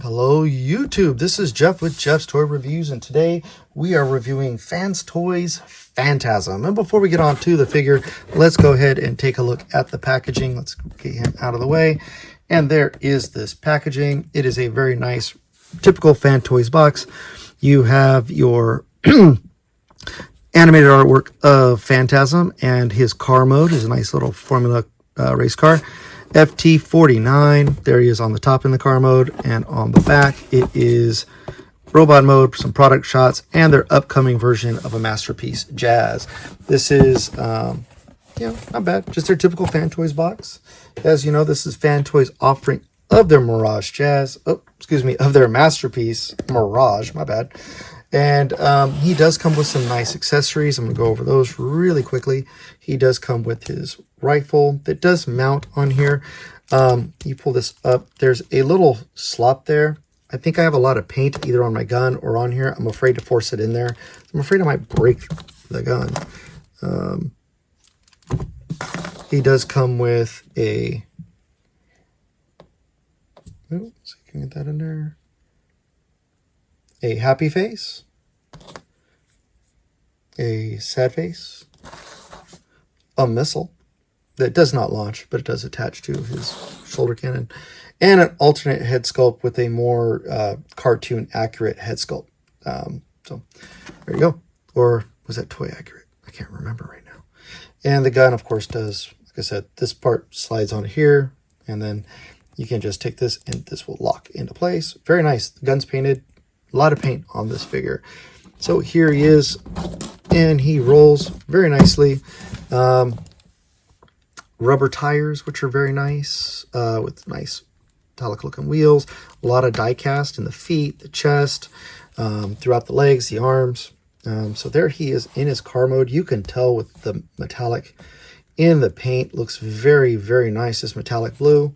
Hello YouTube, this is Jeff with Jeff's Toy Reviews, and today we are reviewing Fans Toys Phantasm. And before we get on to the figure, let's go ahead and take a look at the packaging. Let's get him out of the way. And there is this packaging. It is a very nice, typical Fan Toys box. You have your animated artwork of Phantasm, and his car mode is a nice little Formula race car. FT49, there he is on the top in the car mode, and on the back it is robot mode, some product shots, and their upcoming version of a masterpiece, Jazz. This is, not bad, just their typical Fan Toys box. As you know, this is Fan Toys offering of their Mirage Jazz, of their masterpiece, Mirage, my bad. And he does come with some nice accessories. I'm going to go over those really quickly. He does come with his rifle that does mount on here. You pull this up. There's a little slot there. I think I have a lot of paint either on my gun or on here. I'm afraid to force it in there. I'm afraid I might break the gun. He does come with a... Oh, so you can get that in there. A happy face, a sad face, a missile that does not launch, but it does attach to his shoulder cannon, and an alternate head sculpt with a more cartoon accurate head sculpt. So there you go. Or was that toy accurate? I can't remember right now. And the gun, of course, does, like I said, this part slides on here, and then you can just take this and this will lock into place. Very nice. The gun's painted. A lot of paint on this figure. So here he is, and he rolls very nicely. Rubber tires, which are very nice, with nice metallic looking wheels. A lot of die cast in the feet, the chest, throughout the legs, the arms. So there he is in his car mode. You can tell with the metallic in the paint. Looks very, very nice, this metallic blue.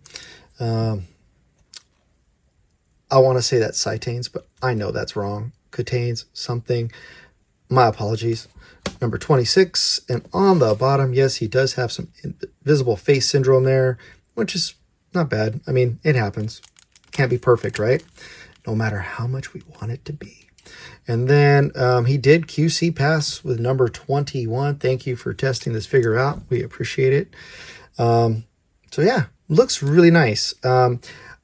I want to say that's Citanes, but I know that's wrong. Catanes, something. My apologies. Number 26. And on the bottom, yes, he does have some invisible face syndrome there, which is not bad. I mean, it happens. Can't be perfect, right? No matter how much we want it to be. And then he did QC pass with number 21. Thank you for testing this figure out. We appreciate it. So yeah, looks really nice.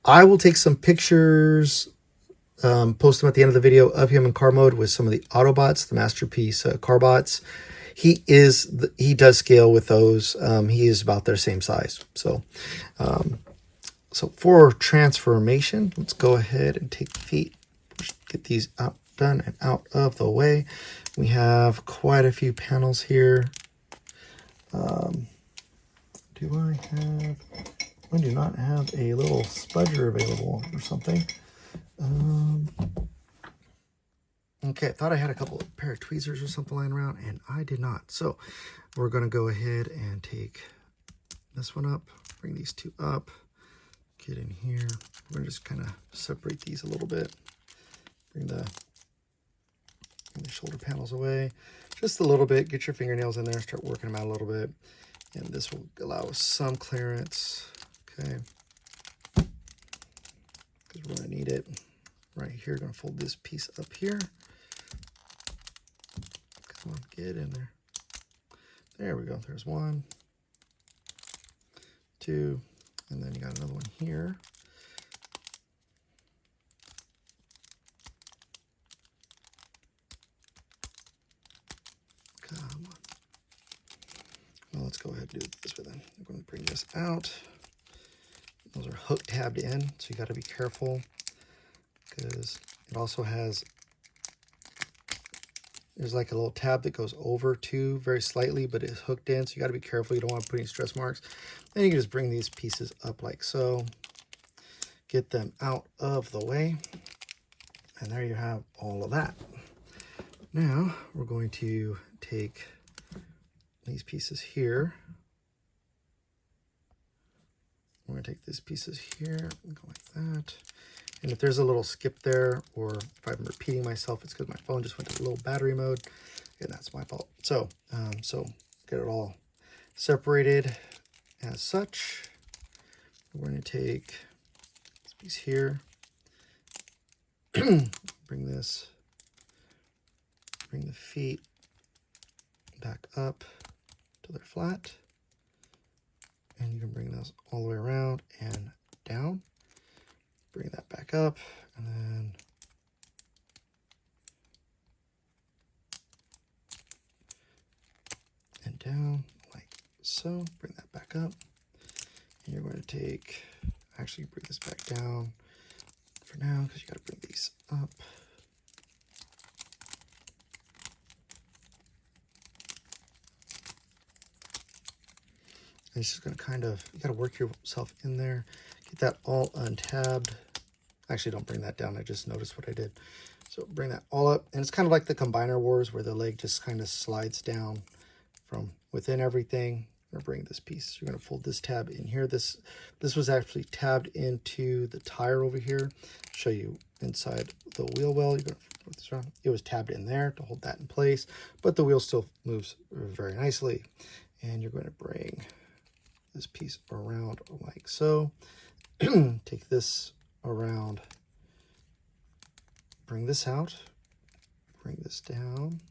I will take some pictures, post them at the end of the video of him in car mode with some of the Autobots, the Masterpiece car bots. He does scale with those. He is about their same size. So, so for transformation, let's go ahead and take the feet, get these out, done and out of the way. We have quite a few panels here. I do not have a little spudger available or something. Okay, I thought I had a pair of tweezers or something lying around, and I did not. So we're going to go ahead and take this one up, bring these two up, get in here. We're going to just kind of separate these a little bit. Bring the shoulder panels away just a little bit. Get your fingernails in there, start working them out a little bit. And this will allow us some clearance. Okay, because we're going to need it right here. Going to fold this piece up here. Come on, get in there. There we go. There's one, two, and then you got another one here. Come on. Well, let's go ahead and do it this way then. I'm going to bring this out. Those are hook tabbed in, so you got to be careful because it also has, there's like a little tab that goes over too, very slightly, but it's hooked in, so you got to be careful. You don't want to put any stress marks. Then you can just bring these pieces up like so, get them out of the way, and there you have all of that. Now we're going to take these pieces here. We're going to take these pieces here and go like that. And if there's a little skip there, or if I'm repeating myself, it's because my phone just went to low battery mode, and that's my fault. So, get it all separated as such. We're going to take this piece here, bring the feet back up till they're flat. And you can bring those all the way around and down. Bring that back up, and then and down like so. Bring that back up. And you're going to take, actually bring this back down for now because you got to bring these up. And it's just going to kind of, you got to work yourself in there. Get that all untabbed. Actually, don't bring that down. I just noticed what I did. So bring that all up. And it's kind of like the Combiner Wars where the leg just kind of slides down from within everything. I'm going to bring this piece. You're going to fold this tab in here. This was actually tabbed into the tire over here. Show you inside the wheel well. You're going to put this around. It was tabbed in there to hold that in place, but the wheel still moves very nicely. And you're going to bring this piece around like so. Take this around, bring this out, bring this down.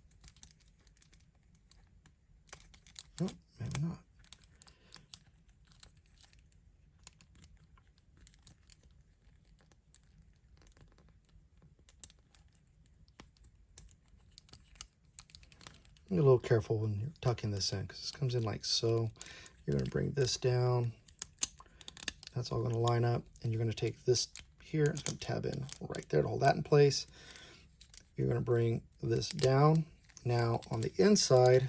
Oh, maybe not. Be a little careful when you're tucking this in because this comes in like so. You're going to bring this down. That's all going to line up, and you're going to take this here. It's going to tab in right there to hold that in place. You're going to bring this down. Now on the inside,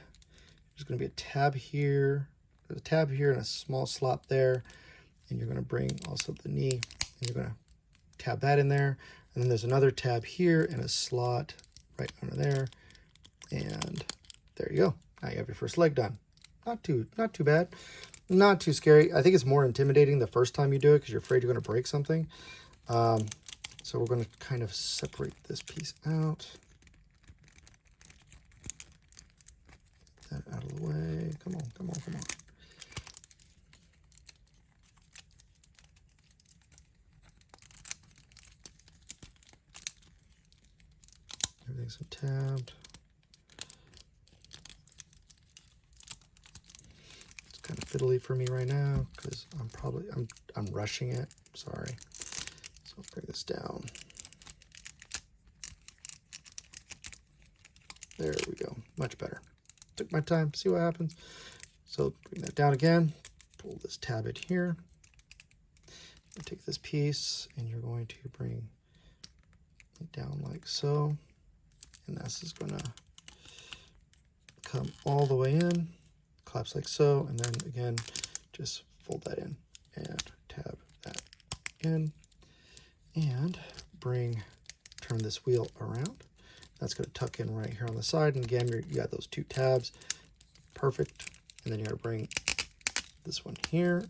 there's going to be a tab here. There's a tab here and a small slot there. And you're going to bring also the knee, and you're going to tab that in there. And then there's another tab here and a slot right under there. And there you go. Now you have your first leg done. Not too bad. Not too scary. I think it's more intimidating the first time you do it because you're afraid you're going to break something. So we're going to kind of separate this piece out. Get that out of the way. Come on, come on, come on. Everything's tabbed. Kind of fiddly for me right now because I'm rushing it. Sorry. So I'll bring this down. There we go. Much better. Took my time. See what happens. So bring that down again. Pull this tab in here. Take this piece and you're going to bring it down like so. And this is going to come all the way in. Collapse like so, and then again just fold that in and tab that in and turn this wheel around. That's going to tuck in right here on the side, and again you got those two tabs, perfect. And then you're going to bring this one here,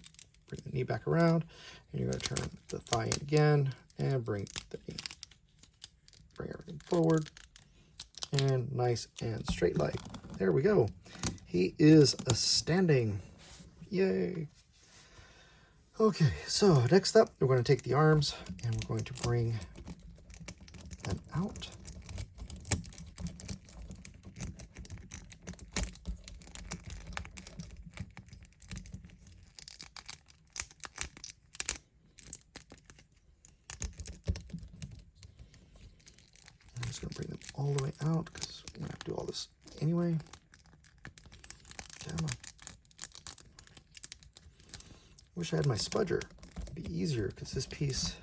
bring the knee back around, and you're going to turn the thigh in again and bring the knee, bring everything forward, and nice and straight leg. There we go. He is a standing. Yay. Okay, so next up, we're going to take the arms and we're going to bring them out. I'm just going to bring them all the way out because we're going to have to do all this anyway. Wish I had my spudger. It'd be easier because this piece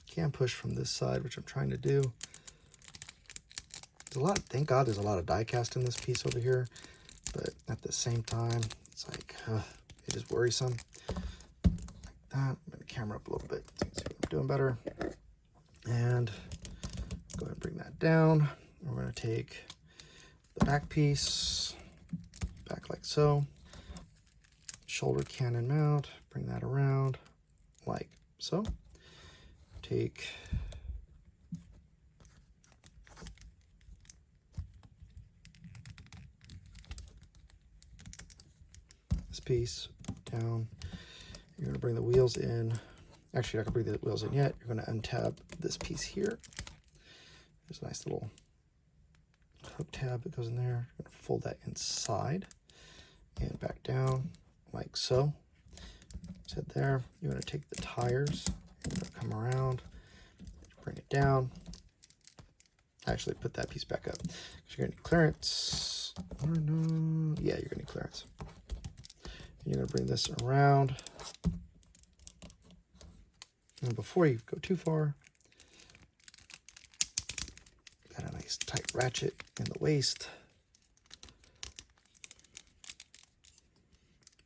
can push from this side, which I'm trying to do. There's a lot. Thank God there's a lot of die cast in this piece over here, but at the same time, it's like it is worrisome. Like that. Bring the camera up a little bit so you can see what I'm doing better. And go ahead and bring that down. We're going to take the back piece, back like so, shoulder cannon mount, bring that around like so. Take this piece down, You're going to bring the wheels in. Actually, you're not going to bring the wheels in yet. You're going to untab this piece here. There's a nice little hook tab that goes in there. You're going to fold that inside and back down like so. Set there. You're going to take the tires. You're going to come around, bring it down. Actually, put that piece back up. You're going to need clearance. Or no. Yeah, you're going to need clearance. And you're going to bring this around. And before you go too far, got a nice tight ratchet in the waist.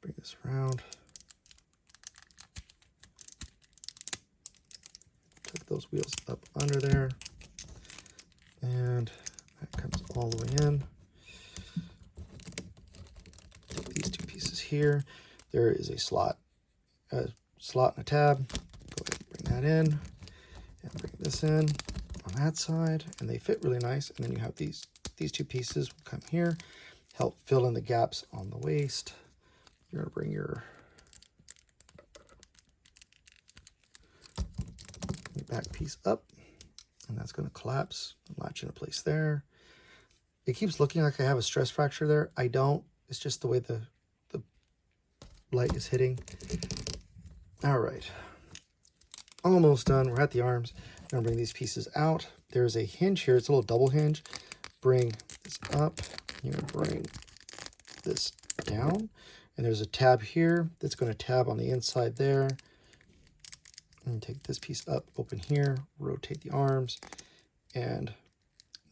Bring this around. Tuck those wheels up under there. And that comes all the way in. Take these two pieces here. There is a slot and a tab. Go ahead and bring that in. And bring this in on that side. And they fit really nice. And then you have these two pieces will come here. Help fill in the gaps on the waist. You're going to bring your back piece up. And that's going to collapse and latch into place there. It keeps looking like I have a stress fracture there. I don't. It's just the way the light is hitting. All right. Almost done. We're at the arms. I'm going to bring these pieces out. There's a hinge here. It's a little double hinge. Bring this up. You're going to bring this down. And there's a tab here that's going to tab on the inside there. And take this piece up, open here, rotate the arms and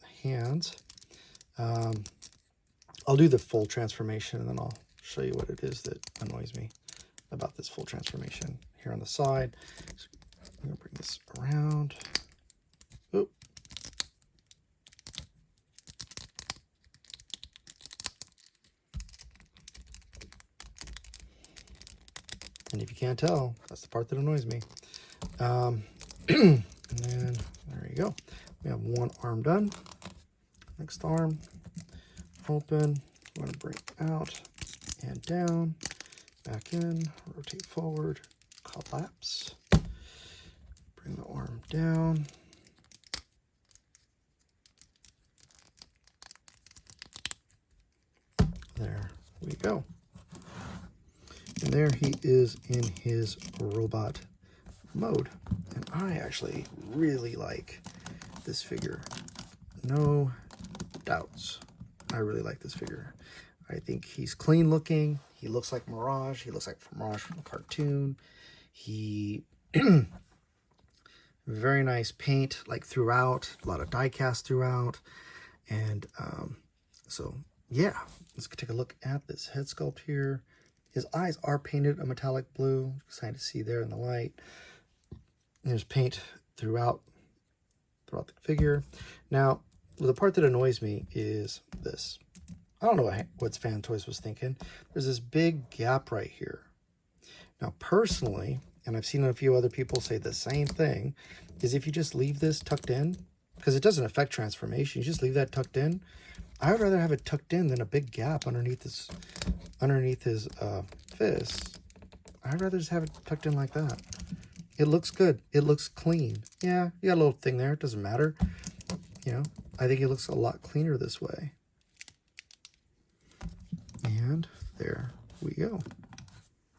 the hands. I'll do the full transformation and then I'll show you what it is that annoys me about this full transformation here on the side. So I'm going to bring this around. Oop. And if you can't tell, that's the part that annoys me. And then there you go. We have one arm done. Next arm, open. I'm going to bring out and down, back in, rotate forward, collapse. Bring the arm down. There we go. And there he is in his robot mode. And I actually really like this figure. No doubts. I really like this figure. I think he's clean looking. He looks like Mirage. He looks like Mirage from the cartoon. He very nice paint like throughout, a lot of die cast throughout. And so yeah, let's take a look at this head sculpt here. His eyes are painted a metallic blue. Excited to see there in the light. There's paint throughout the figure. Now, the part that annoys me is this. I don't know what Fans Toys was thinking. There's this big gap right here. Now, personally, and I've seen a few other people say the same thing, is if you just leave this tucked in, because it doesn't affect transformation, you just leave that tucked in. I would rather have it tucked in than a big gap underneath his fist. I'd rather just have it tucked in like that. It looks good. It looks clean. Yeah, you got a little thing there. It doesn't matter. You know, I think it looks a lot cleaner this way. And there we go.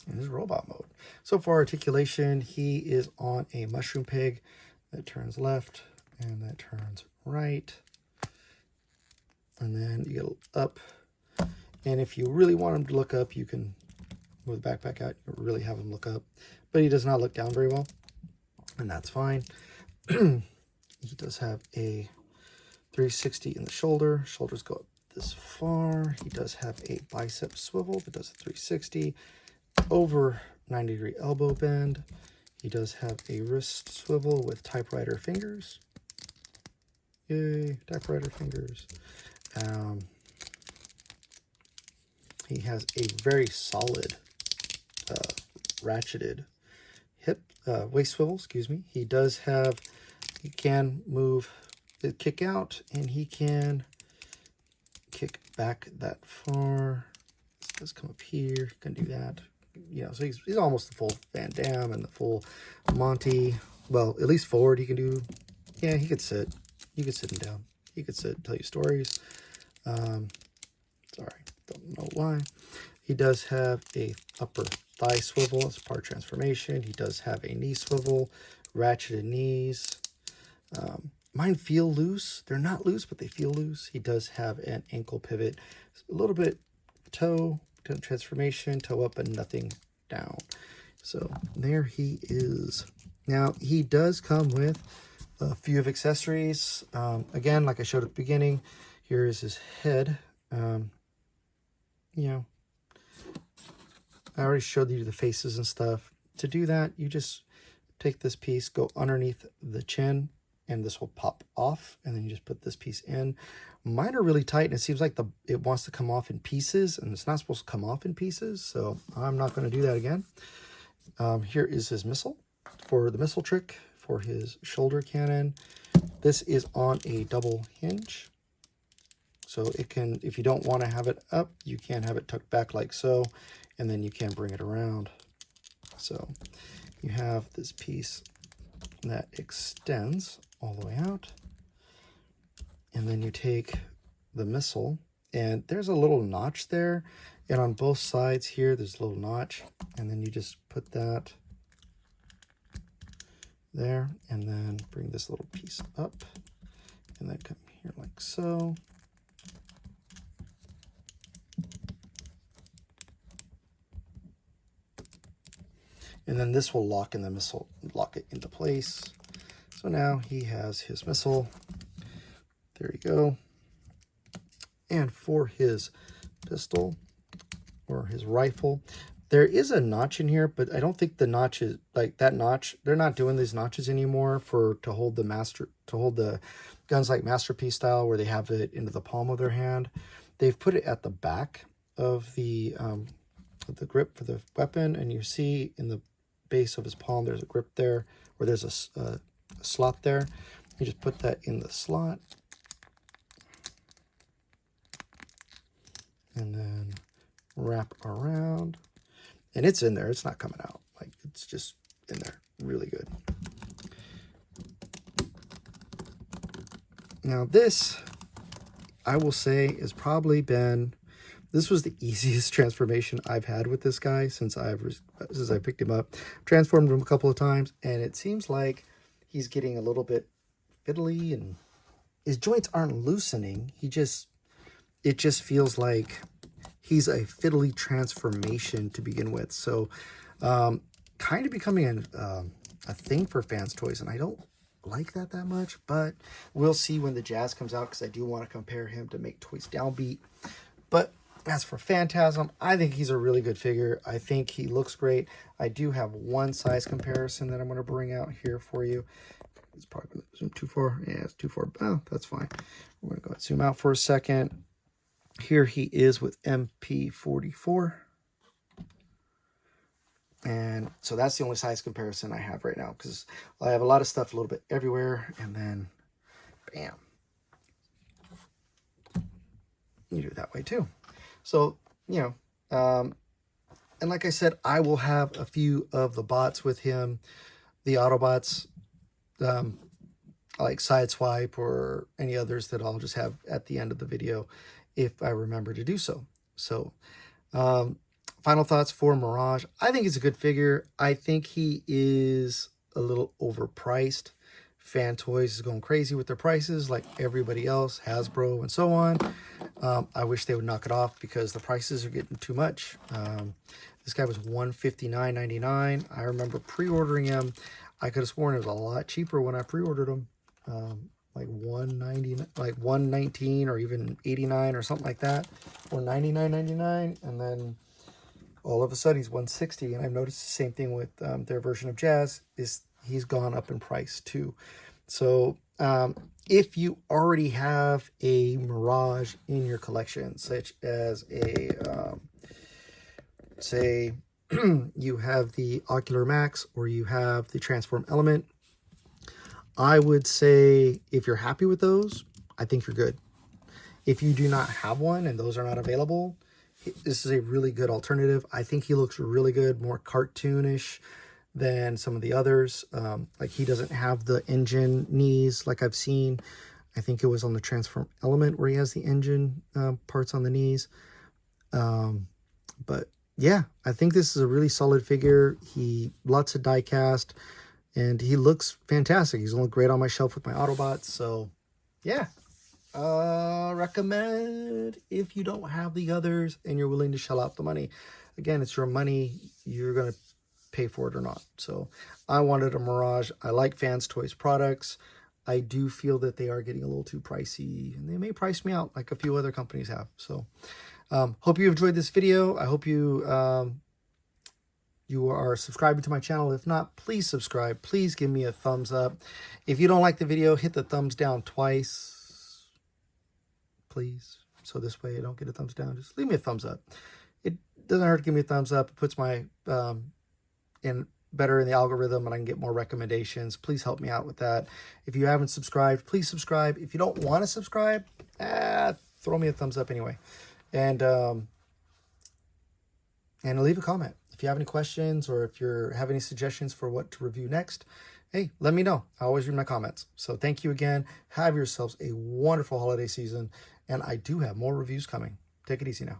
In his robot mode. So for articulation, he is on a mushroom peg that turns left and that turns right. And then you go up. And if you really want him to look up, you can move the backpack out. You really have him look up. But he does not look down very well. And that's fine. He does have a 360 in the shoulder. Shoulders go up this far. He does have a bicep swivel that does a 360 over 90-degree elbow bend. He does have a wrist swivel with typewriter fingers. Yay, typewriter fingers. He has a very solid ratcheted hip waist swivel, excuse me. He can move the kick out, and he can kick back that far. This does come up here. Can do that. you know, so he's almost the full Van Damme and the full Monty. Well, at least forward he can do. Yeah, he could sit. You could sit him down. He could sit, tell you stories. Sorry, don't know why. He does have a upper thigh swivel as part of transformation. He does have a knee swivel, ratcheted knees. Mine feel loose. They're not loose, but they feel loose. He does have an ankle pivot, a little bit toe transformation, toe up, but nothing down. So there he is. Now he does come with a few of accessories. Again, like I showed at the beginning, here is his head. You know, I already showed you the faces and stuff. To do that, you just take this piece, go underneath the chin, and this will pop off, and then you just put this piece in. Mine are really tight, and it seems like it wants to come off in pieces, and it's not supposed to come off in pieces, so I'm not going to do that again. Here is his missile for the missile trick for his shoulder cannon. This is on a double hinge. So it can, if you don't want to have it up, you can have it tucked back like so, and then you can bring it around. So you have this piece that extends all the way out, and then you take the missile, and there's a little notch there, and on both sides here there's a little notch, and then you just put that there, and then bring this little piece up, and then come here like so. And then this will lock in the missile, lock it into place. So now he has his missile. There you go. And for his pistol or his rifle, there is a notch in here, but I don't think the notch is like that notch. They're not doing these notches anymore to hold the guns like Masterpiece style, where they have it into the palm of their hand. They've put it at the back of the grip for the weapon, and you see in the base of his palm there's a grip there, or there's a slot there. You just put that in the slot, and then wrap around, and it's in there. It's not coming out. Like, it's just in there. Really good. Now this, I will say, has probably been, this was the easiest transformation I've had with this guy since I picked him up. Transformed him a couple of times, and it seems like he's getting a little bit fiddly, and his joints aren't loosening. It just feels like he's a fiddly transformation to begin with. So kind of becoming a thing for Fans Toys, and I don't like that much, but we'll see when the Jazz comes out, because I do want to compare him to Make Toys Downbeat. But as for Phantasm, I think he's a really good figure. I think he looks great. I do have one size comparison that I'm going to bring out here for you. It's probably going to zoom too far. Yeah, it's too far. Oh, that's fine. We're going to go ahead and zoom out for a second. Here he is with MP44. And so that's the only size comparison I have right now, because I have a lot of stuff a little bit everywhere, and then bam. You do it that way too. So, you know, and like I said, I will have a few of the bots with him, the Autobots, like Sideswipe or any others that I'll just have at the end of the video if I remember to do so. So, final thoughts for Mirage. I think it's a good figure. I think he is a little overpriced. Fan Toys is going crazy with their prices like everybody else, Hasbro and so on. I wish they would knock it off, because the prices are getting too much. This guy was $159.99. I remember pre-ordering him. I could have sworn it was a lot cheaper when I pre-ordered him. Like $190, like $119 or even $89 or something like that, or $99.99, and then all of a sudden he's $160. And I've noticed the same thing with their version of Jazz, is he's gone up in price too. So if you already have a Mirage in your collection, such as a say you have the Ocular Max, or you have the Transform Element, I would say if you're happy with those, I think you're good. If you do not have one and those are not available, this is a really good alternative. I think he looks really good, more cartoonish than some of the others. Like he doesn't have the engine knees like I've seen. I think it was on the Transform Element where he has the engine parts on the knees. But yeah, I think this is a really solid figure. Lots of die cast, and he looks fantastic. He's gonna look great on my shelf with my Autobots. So yeah, recommend if you don't have the others and you're willing to shell out the money. Again, it's your money. You're gonna pay for it or not. So I wanted a Mirage. I like Fans Toys products. I do feel that they are getting a little too pricey, and they may price me out like a few other companies have. So hope you enjoyed this video. I hope you you are subscribing to my channel. If not, please subscribe. Please give me a thumbs up. If you don't like the video, hit the thumbs down twice, please. So this way I don't get a thumbs down. Just leave me a thumbs up. It doesn't hurt to give me a thumbs up. It puts my better in the algorithm, and I can get more recommendations. Please help me out with that. If you haven't subscribed, please subscribe. If you don't want to subscribe, throw me a thumbs up anyway. And leave a comment. If you have any questions or if you have any suggestions for what to review next, hey, let me know. I always read my comments. So thank you again. Have yourselves a wonderful holiday season. And I do have more reviews coming. Take it easy now.